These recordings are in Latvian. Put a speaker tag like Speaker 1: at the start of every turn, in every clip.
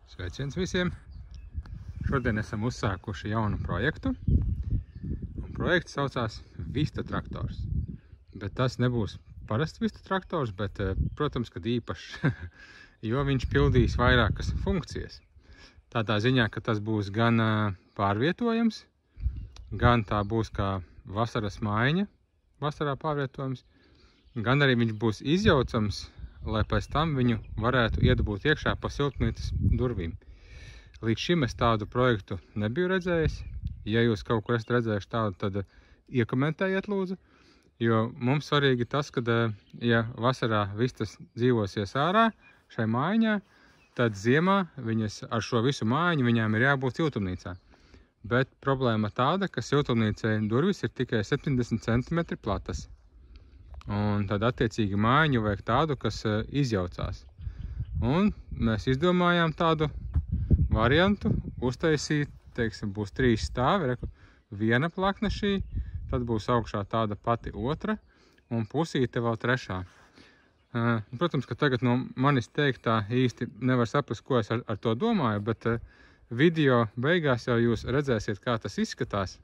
Speaker 1: Sveiciens visiem! Šodien esam uzsākuši jaunu projektu. Un projekts saucās Vista traktors. Bet tas nebūs parasts Vista traktors, bet, protams, kad īpašs, jo viņš pildīs vairākas funkcijas. Tādā ziņā, ka tas būs gan pārvietojams, gan tā būs kā vasaras mājiņa, vasarā pārvietojams, gan arī viņš būs izjaucams, lai pēc tam viņu varētu iedabūt iekšā pa siltumnīcas durvīm. Līdz šim es tādu projektu nebiju redzējis. Ja jūs kaut kur esat redzējuši tādu, tad iekomentējiet lūdzu. Jo mums svarīgi tas, ka, ja vasarā vistas dzīvosies ārā šai mājiņā, tad ziemā viņas ar šo visu mājiņu viņām ir jābūt siltumnīcā. Bet problēma tāda, ka siltumnīcai durvis ir tikai 70 cm platas. Un tad attiecīgi mājiņu vajag tādu, kas izjaucās. Un mēs izdomājām tādu variantu uztaisīt, teiksim, būs 3 stāvi, viena plakne šī, tad būs augšā tāda pati otra un pusīte vēl 3. Protams, ka tagad no manis teiktā īsti nevar saprast, ko es ar to domāju, bet video beigās jau jūs redzēsiet, kā tas izskatās.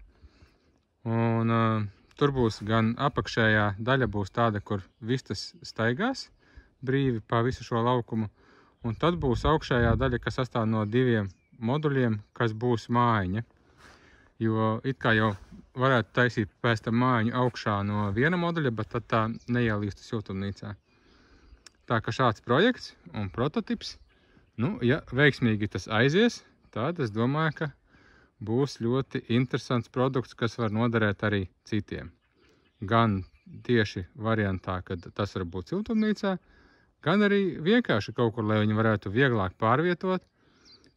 Speaker 1: Un tur būs gan apakšējā daļa būs tāda, kur vistas staigās brīvi pa visu šo laukumu. Un tad būs augšējā daļa, kas sastāv no 2 moduļiem, kas būs mājiņa. Jo it kā jau varētu taisīt pēc tam mājiņu augšā no viena moduļa, bet tad tā neielīstu siltumnīcā. Tā ka šāds projekts un prototips, ja veiksmīgi tas aizies, tad es domāju, ka būs ļoti interesants produkts, kas var noderēt arī citiem. Gan tieši variantā, kad tas var būt siltumnīcā, gan arī vienkārši kaut kur, lai viņi varētu vieglāk pārvietot.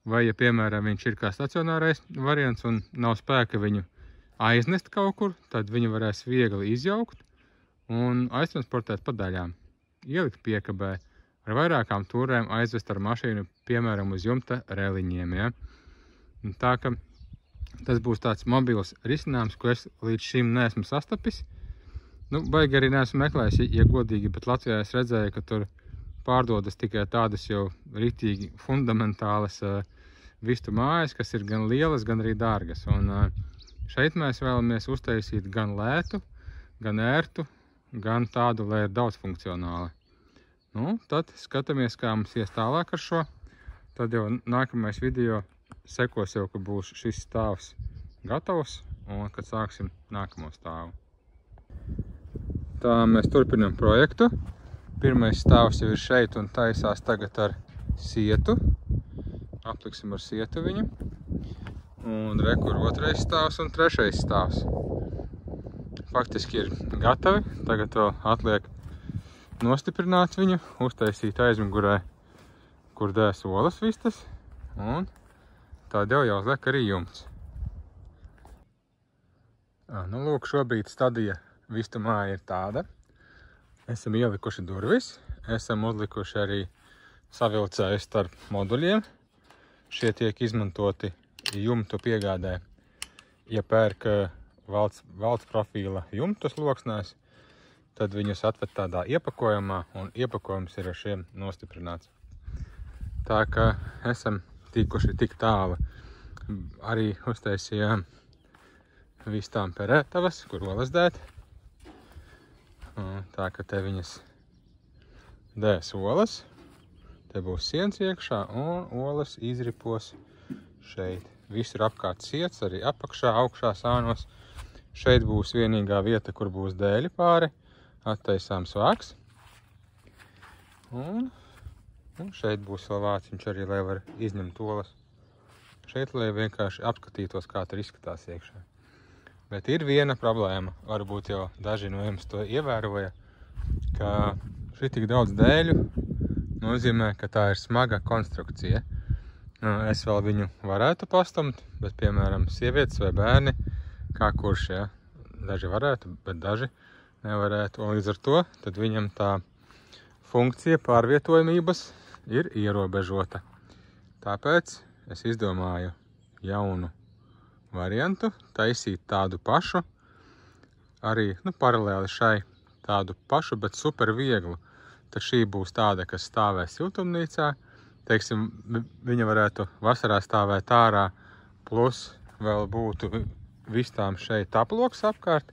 Speaker 1: Vai, ja piemēram viņš ir kā stacionārais variants un nav spēka viņu aiznest kaut kur, tad viņu varēs viegli izjaukt un aiztransportēt pa daļām. Ielikt piekabē, ar vairākām turēm aizvest ar mašīnu, piemēram, uz jumta reliņiem. Ja? Tā ka tas būs tāds mobils risinājums, ko es līdz šim neesmu sastapis. Baigi arī neesmu meklējis, ja godīgi, bet Latvijā es redzēju, ka tur pārdodas tikai tādas jau ritīgi fundamentālas vistu mājas, kas ir gan lielas, gan arī dārgas. Un šeit mēs vēlamies uztaisīt gan lētu, gan ērtu, gan tādu, lai ir daudz funkcionāli. Tad skatāmies, kā mums ies tālāk ar šo. Tad jau nākamais video sekos jau, ka būs šis stāvs gatavs un kad sāksim nākamo stāvu. Tā mēs turpinam projektu. Pirmais stāvs jau ir šeit un taisās tagad ar sietu. Apliksim ar sietu viņu. Un rekur 2. stāvs un 3. stāvs. Faktiski ir gatavi. Tagad vēl atliek nostiprināt viņu, uztaisīt aizmugurē, kur dēs olas vistas. Un tad jau jāuzliek arī jumts. Lūk, šobrīd stadija vistu māja ir tāda. Esam ielikuši durvis, esam uzlikuši arī savilcēju starp moduļiem. Šie tiek izmantoti jumtu piegādē. Ja pērk valsts profīla jumtu sloksnēs, tad viņus atved tādā iepakojumā, un iepakojums ir ar šiem nostiprināts. Tā ka esam tikuši tik tālu. Arī uztaisījām vistām perētavas, kur olas dēt. Tā ka te viņas dēs olas. Te būs siens iekšā un olas izripos šeit. Visur apkārt siets, arī apakšā, augšā sānos. Šeit būs vienīgā vieta, kur būs dēļi pāri. Attaisām svāks. Un šeit būs vēl vāciņš arī, lai var izņemt olas. Šeit, lai vienkārši apskatītos, kā tur izskatās iekšā. Bet ir viena problēma, varbūt jau daži no jums to ievēroja, ka šī tik daudz dēļu nozīmē, ka tā ir smaga konstrukcija. Es vēl viņu varētu pastumt, bet, piemēram, sievietes vai bērni, kā kurš, ja? Daži varētu, bet daži nevarētu. Un līdz ar to, tad viņam tā funkcija pārvietojamības ir ierobežota. Tāpēc es izdomāju jaunu variantu, taisīt tādu pašu, arī paralēli šai tādu pašu, bet super vieglu. Tad šī būs tāda, kas stāvēs siltumnīcā, teiksim, viņa varētu vasarā stāvēt ārā, plus vēl būtu vistām šeit aploks apkārt,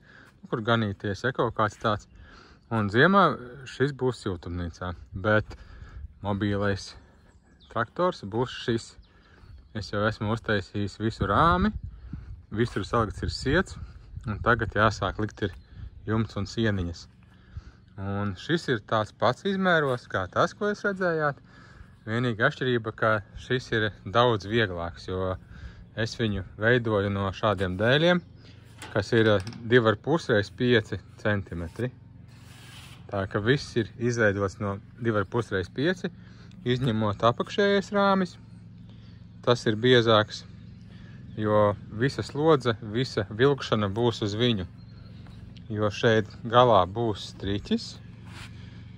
Speaker 1: kur ganīties, ja kaut kāds tāds. Un ziemā šis būs siltumnīcā, bet mobīlais traktors būs šis. Es jau esmu uztaisījis visu rāmi, visur salikts ir siets, un tagad jāsāk likt ir jumts un sieniņas. Un šis ir tāds pats izmēros kā tas, ko jūs redzējāt. Vienīga atšķirība, ka šis ir daudz vieglāks, jo es viņu veidoju no šādiem dēļiem, kas ir 2,5 x 5 cm. Tā ka viss ir izveidots no 2,5 x 5, izņemot apakšējais rāmis. Tas ir biezāks, jo visa slodze, visa vilkšana būs uz viņu. Jo šeit galā būs striķis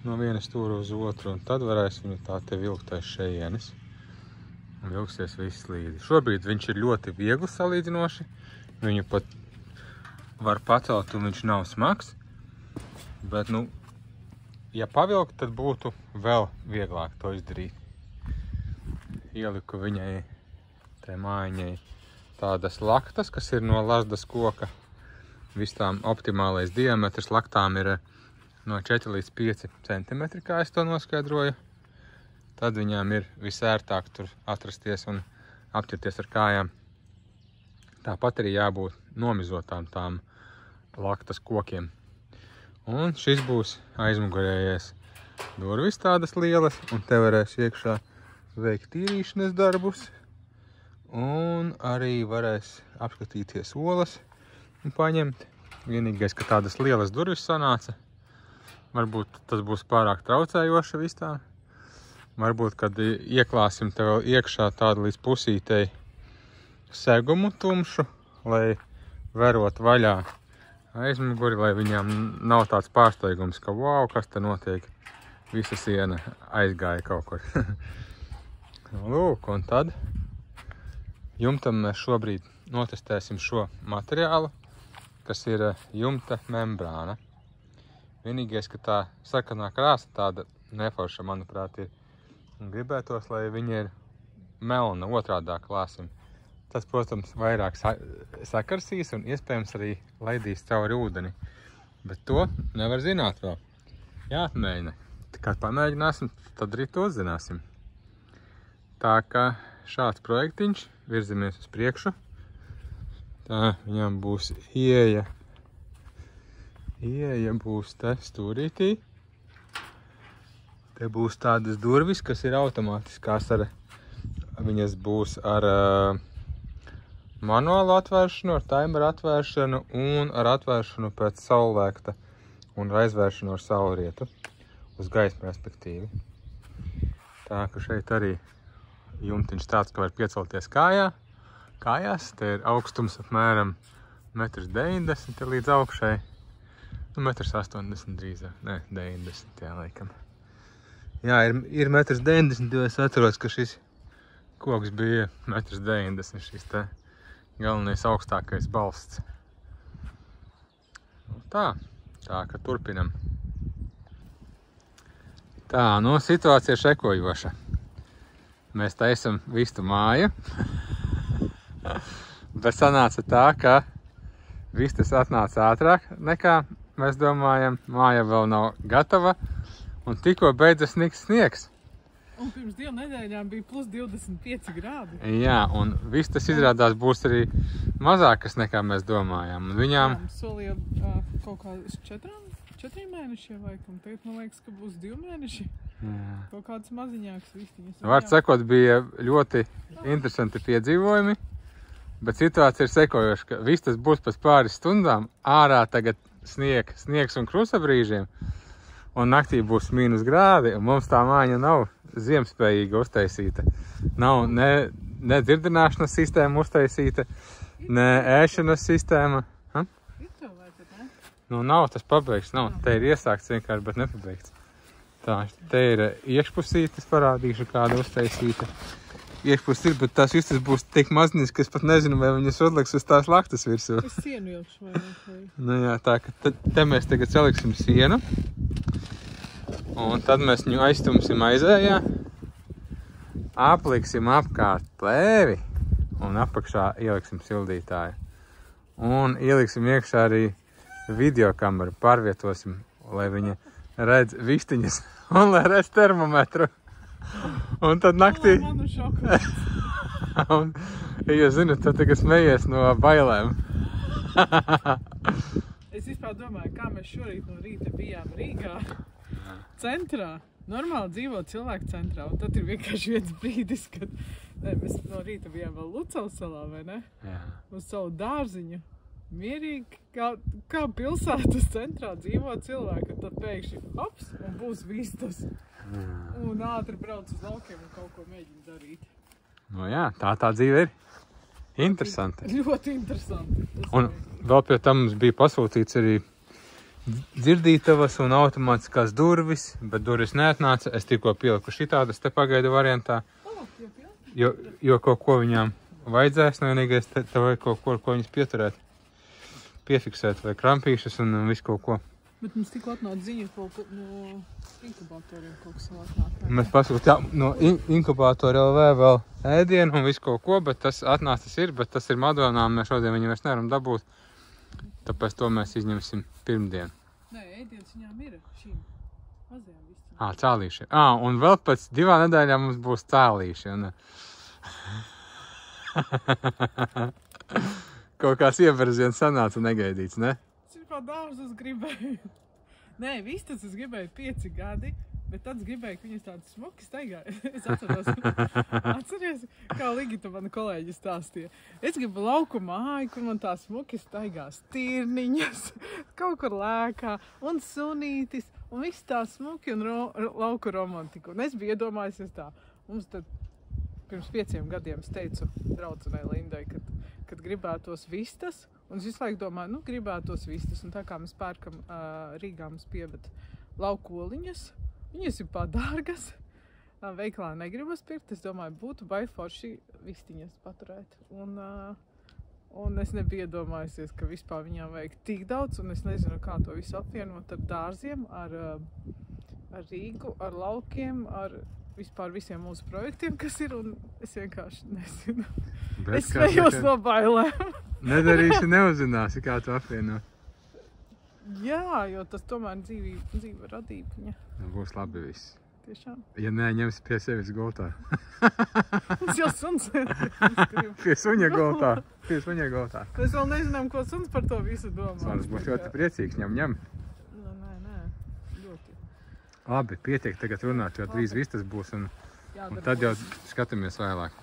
Speaker 1: no viena stūra uz otru, un tad varēs viņu tā te vilkt aiz šejienes. Un vilksies viss līdzi. Šobrīd viņš ir ļoti viegls salīdzinoši. Viņu pat var pacelt, un viņš nav smags. Bet, nu, ja pavilkt, tad būtu vēl vieglāk to izdarīt. Ieliku viņai, tai mājiņai, tādas laktas, kas ir no lazdas koka. Vistām optimālais diametrs laktām ir no 4 līdz 5 cm, kā es to noskaidroju. Tad viņām ir visērtāk tur atrasties un apķerties ar kājām. Tāpat arī jābūt nomizotām tām laktas kokiem. Un šis būs aizmugurējais durvis tādas lielas, un te varēs iekšā veikt tīrīšanas darbus. Un arī varēs apskatīties olas un paņemt. Vienīgais, ka tādas lielas durvis sanāca. Varbūt tas būs pārāk traucējoši vistām. Varbūt, kad ieklāsim te vēl iekšā tādu līdz pusītei segumu tumšu, lai verot vaļā aizmuguri, lai viņām nav tāds pārsteigums, ka wow, kas te notiek. Visa siena aizgāja kaut kur. Lūk, un tad jumtam mēs šobrīd notestēsim šo materiālu, kas ir jumta membrāna. Vienīgais, ka tā sarkanā krāsa tāda neforša, manuprāt, ir. Un gribētos, lai viņa ir melna, otrādā klāsim. Tas, protams, vairāk sakarsīs un iespējams arī laidīs cauri ūdeni. Bet to nevar zināt vēl. Jāatmēģina. Kad pamēģināsim, tad arī to uzzināsim. Tā kā šāds projektiņš, virzamies uz priekšu. Tā viņam būs ieeja. Ieeja būs te stūrītī. Te būs tādas durvis, kas ir automātiskās. Viņas būs ar manuālu atvēršanu, ar timeru atvēršanu un ar atvēršanu pēc saulēkta un aizvēršanu ar saulrietu. Uz gaismu respektīvi. Tā ka šeit arī jumtiņš tāds, ka var piecelties kājās. Te ir augstums apmēram 1,90 m līdz augšai. Nu, 1,80 m drīzāk. Nē, 90, jā, laikam. Jā, ir 1,90 m, jo es atceros, ka šis koks bija 1,90 m. Šis te galvenais augstākais balsts. Tā ka turpinam. Tā, nu, situācija ir sekojoša. Mēs taisam vistu māju. Bet sanāca tā, ka vistas atnāca ātrāk nekā mēs domājam. Māja vēl nav gatava un tikko beidzas sniegs.
Speaker 2: Un pirms 2 nedēļām bija plus 25 grādi.
Speaker 1: Jā, un vistas izrādās būs arī mazākas nekā mēs domājām. Un viņām
Speaker 2: solīja kaut kādas 4 mēnešiem laikam. Tagad man liekas, ka būs 2 mēneši.
Speaker 1: Jā.
Speaker 2: Kaut kādas maziņākas vistiņas.
Speaker 1: Vārds sakot, bija ļoti interesanti piedzīvojumi. Bet situācija ir sekojoša, ka vistas būs pēc pāris stundām, ārā tagad sniegs un krusta brīžiem, un naktī būs -1 grādi, un mums tā māja nav ziemspējīga uztaisīta. Nav ne dzirdināšanas sistēma uztaisīta, ne ēšanas sistēma. Ha? Nu, nav tas pabeigts, nav. Te ir iesākts vienkārši, bet nepabeigts. Tā, te ir iekšpusītes, parādīšu kāda uztaisīta. Iekšpus ir, bet tās vistas būs tik maziņas, ka es pat nezinu, vai viņas odliks uz tās laktas virsū.
Speaker 2: Es sienu ilgšu vai ne?
Speaker 1: Nu jā, tā ka te mēs tagad saliksim sienu. Un tad mēs viņu aiztumsim aizējā. apliksim apkārt plēvi un apakšā ieliksim sildītāju. Un ieliksim iekšā arī videokameru, pārvietosim, lai viņa redz vistiņas un lai redz termometru. Un tad naktī...
Speaker 2: Manu šokolādes.
Speaker 1: Un, ja jūs zinat, tad tagad smejies no bailēm.
Speaker 2: Es vispār domāju, kā mēs šorīt no rīta bijām Rīgā centrā. Normāli dzīvo cilvēku centrā, un tad ir vienkārši viens brīdis, kad mēs no rīta bijām vēl Lucavas salā, vai ne?
Speaker 1: Jā.
Speaker 2: Uz savu dārziņu. Mierīgi, kā pilsētas centrā dzīvo cilvēki, un tad pēkšņi hops, un būs vistas. Un ātri brauc uz laukiem un kaut ko mēģina darīt.
Speaker 1: Nu jā, tā dzīve ir. Interesanti.
Speaker 2: Ļoti interesanti.
Speaker 1: Un vēl pie tam mums bija pasūtīts arī dzirdītavas un automātiskās durvis, bet durvis neatnāca. Es tikko pieliku šitādas te pagaidu variantā, jo kaut ko viņām vajadzēs, no vienīgais te vajag kaut ko, ko viņas pieturēt, piefiksēt vai krampīšas un visu kaut ko.
Speaker 2: Bet mums tikko atnāca ziņa no inkubatoriem kaut kas atnāk.
Speaker 1: Mēs pasūtījām no inkubatora LV vēl ēdienu un visu kaut ko, bet tas atnācis ir, bet tas ir Madonā, un mēs šodien viņu vairs nevaram dabūt. Tāpēc to mēs izņemsim pirmdien.
Speaker 2: Nē, ēdienas viņām ir šīm mazajām visam.
Speaker 1: Cēlīši. Un vēl pēc 2 nedēļām mums būs cēlīši. Un... Kaut kāds ieberziens sanāca negaidīts, ne?
Speaker 2: Es vispār dārzus gribēju. Nē, vistas es gribēju 5 gadi, bet tad es gribēju, ka viņas tādas smuki staigā. Es atceries, kā Ligita mana kolēģi stāstīja. Es gribu lauku māju, kur man tā smuki staigā stirniņas, kaut kur lēkā, un sunītis, un viss tā smuki un lauku romantiku. Un es biju iedomājusies tā. Mums tad pirms 5 gadiem es teicu draudzenei Lindai, kad gribētos vistas, un es visu laiku domāju, gribētos vistas, un tā kā mēs pērkam Rīgā mums pieved laukoliņas, viņas ir pārdārgas, veikalā negribas pirkt, es domāju, būtu forši vistiņas paturēt. Un es nebiju iedomājusies, ka vispār viņām vajag tik daudz, un es nezinu, kā to visu apvienot ar dārziem, ar Rīgu, ar laukiem, ar vispār visiem mūsu projektiem, kas ir, un es vienkārši nezinu. Es smējos no bailēm.
Speaker 1: Nedarīsi, neuzzināsi, kā to apvienot.
Speaker 2: Jā, jo tas tomēr dzīve radība.
Speaker 1: Būs labi viss.
Speaker 2: Tiešām.
Speaker 1: Ja nē, ņems pie sevis gultā.
Speaker 2: Mums jau suns.
Speaker 1: Pie suņa gultā.
Speaker 2: Mēs vēl nezinām, ko suns par to visu domā.
Speaker 1: Suns būs ļoti priecīgs, ņem.
Speaker 2: Nē, ļoti.
Speaker 1: Labi, pietiek tagad runāt, jo drīz vistas būs, un tad jau skatāmies vēlāk.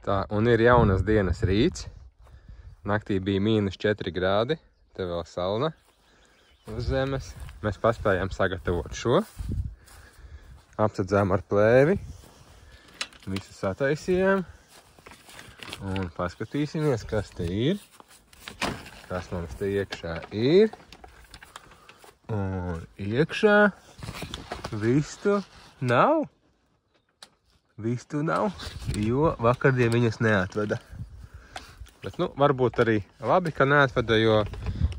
Speaker 1: Tā, un ir jaunas dienas rīts. Naktī bija -4 grādi, te vēl salna uz zemes. Mēs paspējām sagatavot šo. Apsadzām ar plēvi. Visu sataisījām. Un paskatīsimies, kas te ir. Kas mums te iekšā ir. Un iekšā vistu nav. Vistu nav, jo vakardien viņas neatveda. Bet, varbūt arī labi, ka neatveda, jo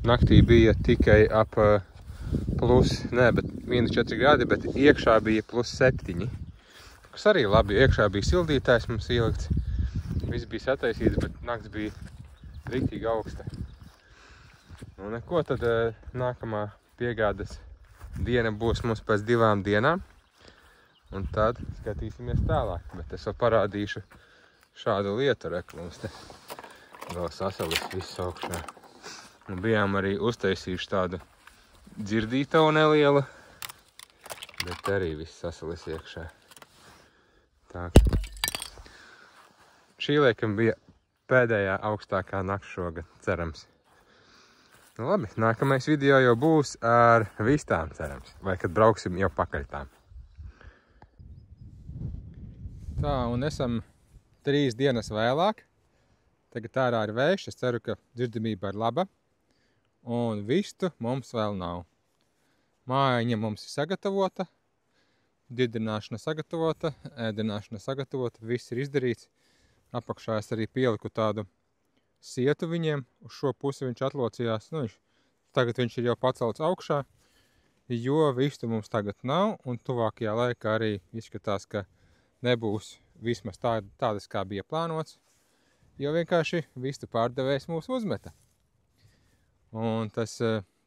Speaker 1: naktī bija tikai ap -4 grādi, bet iekšā bija +7. Kas arī labi, iekšā bija sildītājs mums ielikts. Viss bija sataisīts, bet nakts bija riktīgi augsta. Nu, neko, tad nākamā piegādes diena būs mums pēc 2 dienām. Un tad skatīsimies tālāk, bet es vēl parādīšu šādu lietu, mums te vēl sasalis viss augšā. Un bijām arī uztaisījuši tādu dzirdītavu nelielu, bet arī viss sasalis iekšā. Tā. Šī laikam bija pēdējā augstākā nakts šogad, cerams. Nu labi, nākamais video jau būs ar vistām, cerams, vai kad brauksim jau pakaļtām. Tā, un esam 3 dienas vēlāk. Tagad ārā ir vējš, es ceru, ka dzirdamība ir laba. Un vistu mums vēl nav. Mājiņa mums ir sagatavota, dzirdināšana sagatavota, ēdināšana sagatavota, viss ir izdarīts. Apakšā es arī pieliku tādu sietu viņiem, uz šo pusi viņš atlocījās. Tagad viņš ir jau pacelts augšā, jo vistu mums tagad nav, un tuvākajā laikā arī izskatās, ka nebūs vismaz tādas, kā bija plānots, jo vienkārši vistu pārdevējs mūs uzmeta. Un tas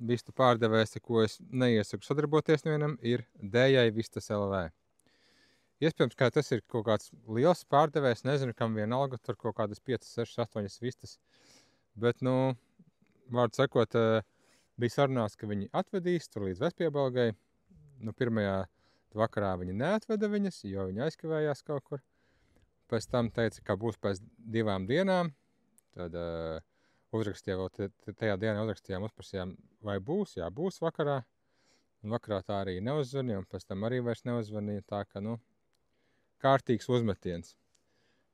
Speaker 1: vistu pārdevējs, ar ko es neiesaku sadarboties nevienam, ir Dējai Vistas LV. Iespējams, ka tas ir kaut kāds liels pārdevējs, nezinu, kam vienalga, tur kaut kādas 5, 6, 8 vistas, bet, nu, vārdu sakot, bija sarunās, ka viņi atvedīs tur līdz Vespiebalgai. Nu, pirmajā vakarā viņi neatveda viņas, jo viņi aizkavējās kaut kur. Pēc tam teica, ka būs pēc 2 dienām. Tad uzrakstīja vēl, tajā dienā uzrakstījām, uzprasījām, vai būs. Jā, būs vakarā. Un vakarā tā arī neuzvanīja, un pēc tam arī vairs neuzvanīja. Tā ka, nu, kārtīgs uzmetiens.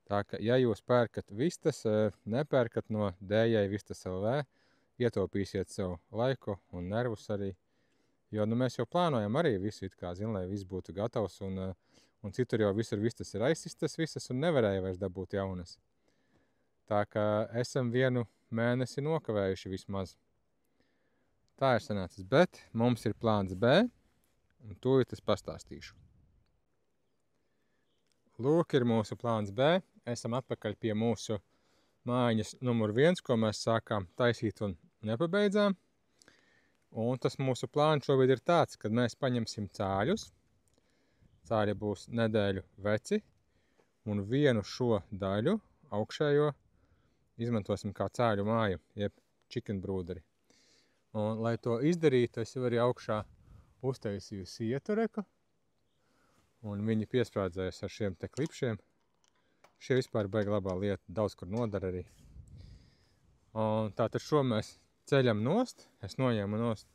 Speaker 1: Tā ka, ja jūs pērkat vistas, nepērkat no Dējai Vistas LV, ietaupīsiet sev laiku un nervus arī. Jo, nu, mēs jau plānojam arī visu, it kā, lai viss būtu gatavs, un citur jau visur vistas ir aizsistas visas un nevarēja vairs dabūt jaunas. Tā kā esam 1 mēnesi nokavējuši vismaz. Tā ir sanācis, bet mums ir plāns B, un tūlīt es pastāstīšu. Lūk, ir mūsu plāns B. Esam atpakaļ pie mūsu mājiņas numur 1, ko mēs sākām taisīt un nepabeidzām. Un tas mūsu plāns šobrīd ir tāds, kad mēs paņemsim cāļus. Cāļi būs nedēļu veci, un 1 šo daļu, augšējo, izmantosim kā cāļu māju, jeb chicken brūderi. Un, lai to izdarītu, es jau arī augšā uztaisīju sietureku, un viņi piesprādzējas ar šiem te klipšiem. Šie vispār baigi labā lieta, daudz kur nodara arī. Un tātad šo mēs ceļam nost, es noņēmu nost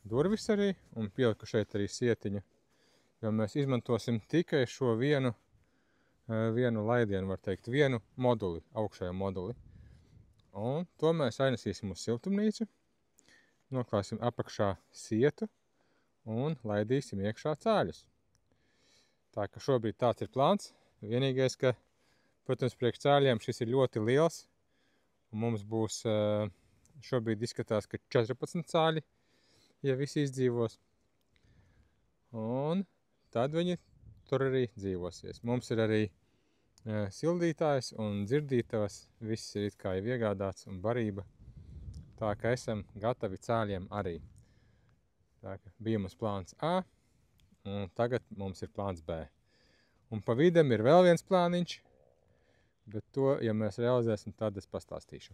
Speaker 1: durvis arī un pieliku šeit arī sietiņu, jo mēs izmantosim tikai šo vienu laidienu, var teikt, 1 moduli, augšējo moduli. Un to mēs ainesīsim uz siltumnīcu, noklāsim apakšā sietu un laidīsim iekšā cāļus. Tā ka šobrīd tāds ir plāns, vienīgais, ka, protams, priekš cāļiem šis ir ļoti liels, un mums būs šobrīd izskatās, ka 14 cāļi, ja visi izdzīvos. Un tad viņi tur arī dzīvosies. Mums ir arī sildītājs un dzirdītājs, viss ir it kā jau iegādāts un barība. Tā ka esam gatavi cāļiem arī. Tā ka bija mums plāns A, un tagad mums ir plāns B. Un pa vidam ir vēl viens plāniņš, bet to, ja mēs realizēsim, tad es pastāstīšu.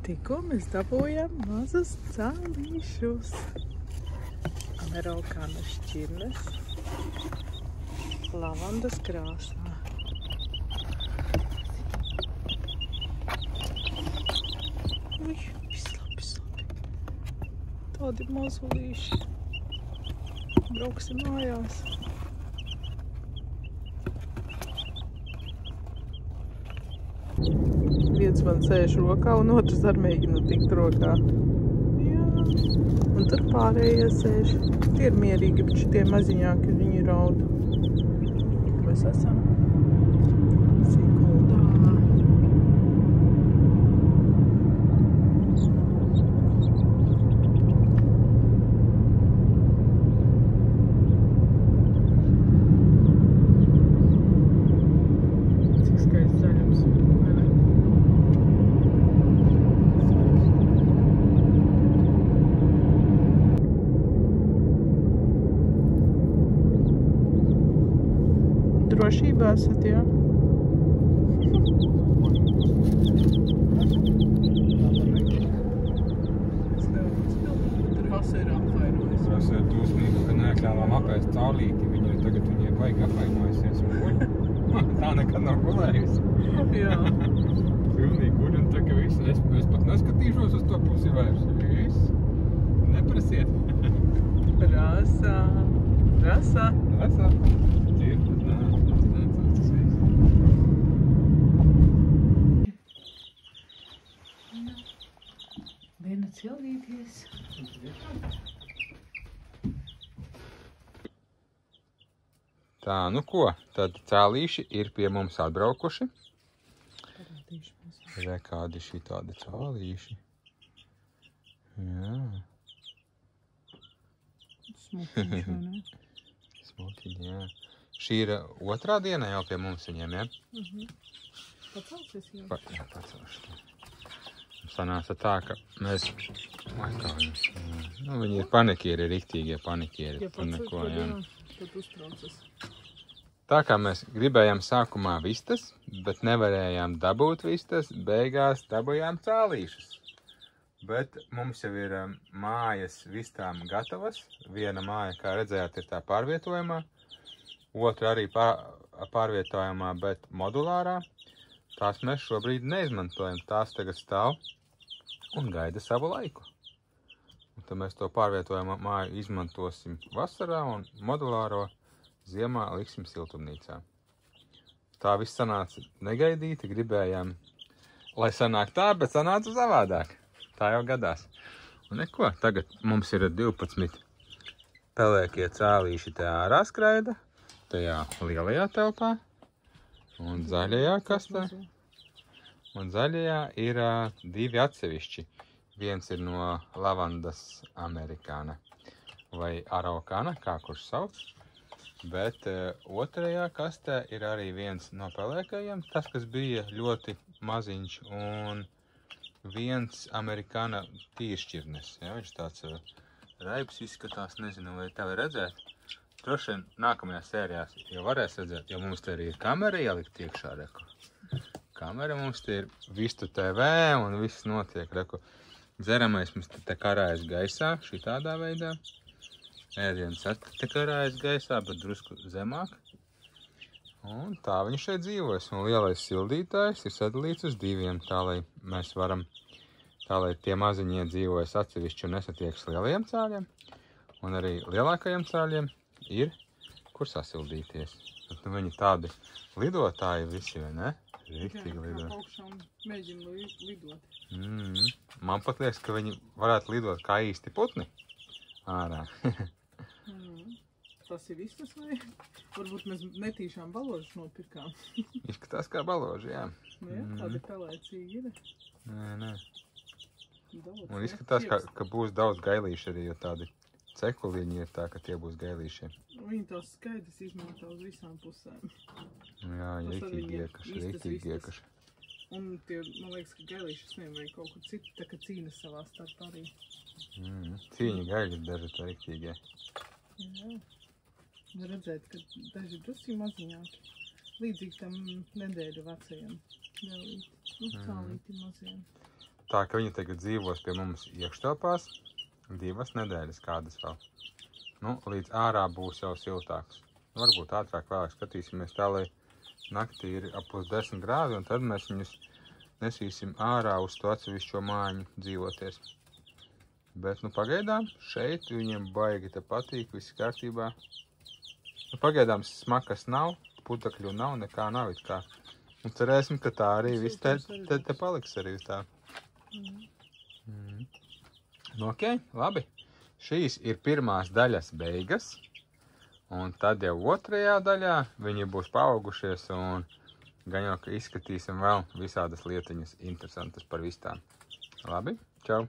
Speaker 2: Tikko mēs dabūjam mazus cālīšus. Amerikāņu šķirnes. Lavandas krāsā. Uj, vislabi. Tādi mazulīši. Brauksim mājās. Viens man sēž rokā un otrs ar mēģina tikt rokā. Jā. Un tur pārējie sēž. Tie ir mierīgi, bet šitie maziņāki viņi raud. Mēs esam Siguldā. Cik skaists zaļums. Drošībā esat, jā? Tur Hasa ir apvainojusi.
Speaker 1: Es esmu dusmīga, ka neatļāvām apēst cālīti. Tagad viņai baigi apvainojusies un guļ. Tā nekad nav gulējusi.
Speaker 2: Jā.
Speaker 1: Pilnīgi guļ un tā, ka viss. Es pat neskatīšos uz to pusi vairs. Viss. Neprasiet.
Speaker 2: Rasa. Rasa.
Speaker 1: Rasa. Dzirdat, nē.
Speaker 2: Viena cildīties.
Speaker 1: Tā, nu ko, tad cēlīši ir pie mums atbraukuši.
Speaker 2: Parādīšu mums.
Speaker 1: Re, kādi šī tādi cēlīši. Jā.
Speaker 2: Smukiņš, vai ne?
Speaker 1: Smukiņi, jā. Šī ir otrā diena jau pie mums viņiem, ja?
Speaker 2: Pacelsies jau?
Speaker 1: Jā, pacelšu. Sanāca tā, ka mēs... Nu, viņi ir panikieri, riktīgie panikieri.
Speaker 2: Ja
Speaker 1: Tur neko, jā.
Speaker 2: Tad uztraucas.
Speaker 1: Tā kā mēs gribējām sākumā vistas, bet nevarējām dabūt vistas, beigās dabujām cēlīšus. Bet mums jau ir mājas vistām gatavas. Viena māja, kā redzējāt, ir tā pārvietojamā. Otra arī pārvietojamā, bet modulārā. Tās mēs šobrīd neizmantojam. Tās tagad stāv un gaida savu laiku. Un tad mēs to pārvietojamo māju izmantosim vasarā un modulāro ziemā liksim siltumnīcā. Tā viss sanāca negaidīti, gribējām, lai sanāk tā, bet sanāca savādāk. Tā jau gadās. Un neko, tagad mums ir 12 pelēkie cēlīši te ārā skraida, tajā lielajā telpā un zaļajā kastē. Un zaļajā ir 2 atsevišķi. Viens ir no lavandas amerikāna vai araukāna, kā kurš sauc. Bet otrajā kastē ir arī viens no pelēkajiem, tas, kas bija ļoti maziņš, un viens amerikāna tīršķirnes. Ja, viņš tāds raibs izskatās, nezinu, vai tev redzēt. Droši vien nākamajā sērijās jau varēs redzēt, jo mums te arī ir kamera ielikt iekšā, reku. Kamera mums te ir vistu TV un viss notiek, reku. Dzeramais mums te karājas gaisā, šitādā veidā. Ēdiens te karājas gaisā, bet drusku zemāk. Un tā viņš šeit dzīvojas. Un lielais sildītājs ir sadalīts uz 2, tā lai mēs varam, tā lai tie maziņie dzīvojas atsevišķi un nesatieks lielajiem cāļiem. Un arī lielākajiem cāļiem ir, kur sasildīties. Bet, nu, viņi tādi lidotāji visi, vai ne? Riktīgi lido.
Speaker 2: Jā, augšām mēģina lidot.
Speaker 1: Man pat liekas, ka viņi varētu lidot kā īsti putni ārā.
Speaker 2: Tas ir viss, vai? Varbūt mēs netīšām baložus nopirkām.
Speaker 1: Izskatās kā baloži, jā.
Speaker 2: Nu jā, tādi pelēcīgi ir.
Speaker 1: Nē.
Speaker 2: Daudz,
Speaker 1: Un izskatās, ka būs daudz gailīši arī, jo tādi cekuliņi ir tā, ka tie būs gailīšie.
Speaker 2: Viņi tās skaidrs izmanto uz visām pusēm.
Speaker 1: Jā, riktīgi iekaši.
Speaker 2: Un tie, man liekas, ka gailīšas vai kaut kur citu, tā kā cīnas savā starpā arī.
Speaker 1: Cīņa gaļi daži tā riktīgie.
Speaker 2: Jā. Var redzēt, ka daži drusku maziņāki. Līdzīgi tam nedēļu vecajam. Cālīti mazajam.
Speaker 1: Tā, ka viņi tagad dzīvos pie mums iekštelpās 2 nedēļas kādas vēl. Nu, līdz ārā būs jau siltāks. Varbūt ātrāk vēlāk skatīsimies tā, lai naktī ir ap +10 grādi, un tad mēs viņus nesīsim ārā uz to atsevišķo mājiņu dzīvoties. Bet, nu, pagaidām šeit viņiem baigi te patīk, viss kārtībā. Nu, pagaidām smakas nav, putekļu nav, nekā nav it kā. Un cerēsim, ka tā arī viss te paliks arī tā. Nu, ok, labi. Šīs ir pirmās daļas beigas. Un tad jau otrajā daļā viņi būs paaugušies un gan jau, ka izskatīsim vēl visādas lietiņas interesantas par vistām. Labi, čau!